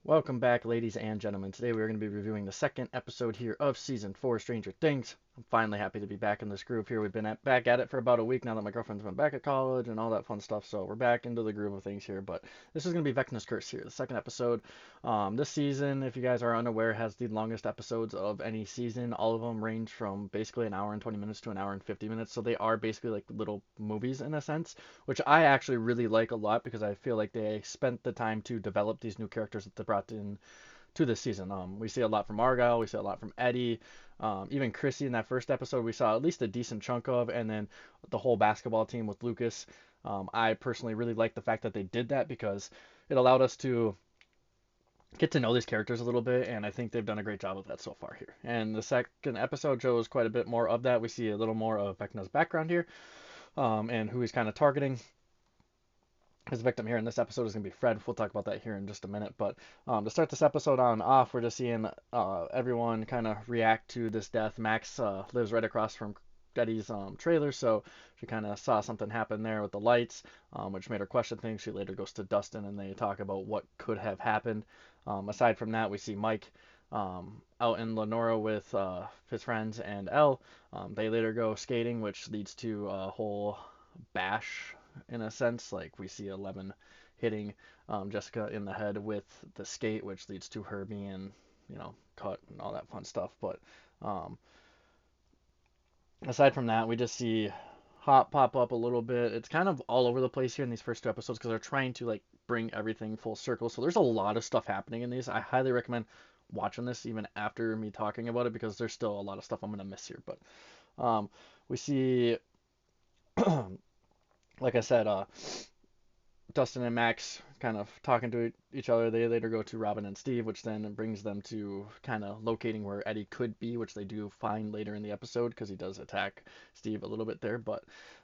Welcome back, ladies and gentlemen. Today we are going to be reviewing the second episode here of Season 4 Stranger Things. I'm finally happy to be back in this groove here. We've been back at it for about a week now that my girlfriend's been back at college and all that fun stuff, so we're back into the groove of things here. But this is going to be Vecna's Curse here, the second episode. This season, if you guys are unaware, has the longest episodes of any season. All of them range from basically an hour and 20 minutes to an hour and 50 minutes, so they are basically like little movies in a sense, which I actually really like a lot because I feel like they spent the time to develop these new characters that they brought in to this season. We see a lot from Argyle, we see a lot from Eddie, even Chrissy in that first episode. We saw at least a decent chunk of, and then the whole basketball team with Lucas. I personally really like the fact that they did that because it allowed us to get to know these characters a little bit, and I think they've done a great job of that so far here. And the second episode shows quite a bit more of that. We see a little more of Vecna's background here, and who he's kind of targeting. His victim here in this episode is going to be Fred. We'll talk about that here in just a minute. But to start this episode on off, we're just seeing everyone kind of react to this death. Max lives right across from Eddie's trailer, so she kind of saw something happen there with the lights, which made her question things. She later goes to Dustin, and they talk about what could have happened. Aside from that, we see Mike out in Lenora with his friends and Elle. They later go skating, which leads to a whole bash in a sense. Like we see Eleven hitting Jessica in the head with the skate, which leads to her being, cut and all that fun stuff. But um, aside from that, we just see Hop pop up a little bit. It's kind of all over the place here in these first two episodes because they're trying to like bring everything full circle. So there's a lot of stuff happening in these. I highly recommend watching this even after me talking about it because there's still a lot of stuff I'm gonna miss here. But we see, like I said, Dustin and Max kind of talking to each other. They later go to Robin and Steve, which then brings them to kind of locating where Eddie could be, which they do find later in the episode because he does attack Steve a little bit there. But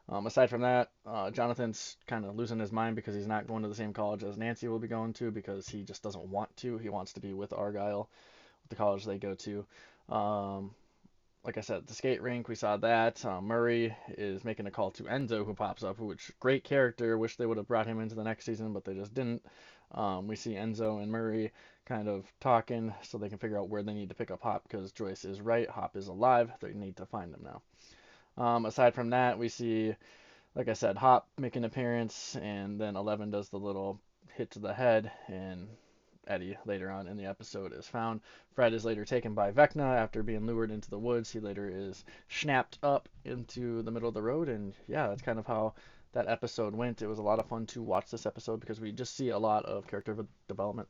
aside from that, Jonathan's kind of losing his mind because he's not going to the same college as Nancy will be going to because he just doesn't want to. He wants to be with Argyle, the college they go to. Like I said, the skate rink, we saw that. Murray is making a call to Enzo, who pops up, which great character. Wish they would have brought him into the next season, but they just didn't. We see Enzo and Murray kind of talking so they can figure out where they need to pick up Hop because Joyce is right. Hop is alive. They need to find him now. Aside from that, we see, like I said, Hop make an appearance, and then Eleven does the little hit to the head, and Eddie later on in the episode is found. Fred is later taken by Vecna after being lured into the woods. He later is snapped up into the middle of the road, and yeah, that's kind of how that episode went. It was a lot of fun to watch this episode because we just see a lot of character development.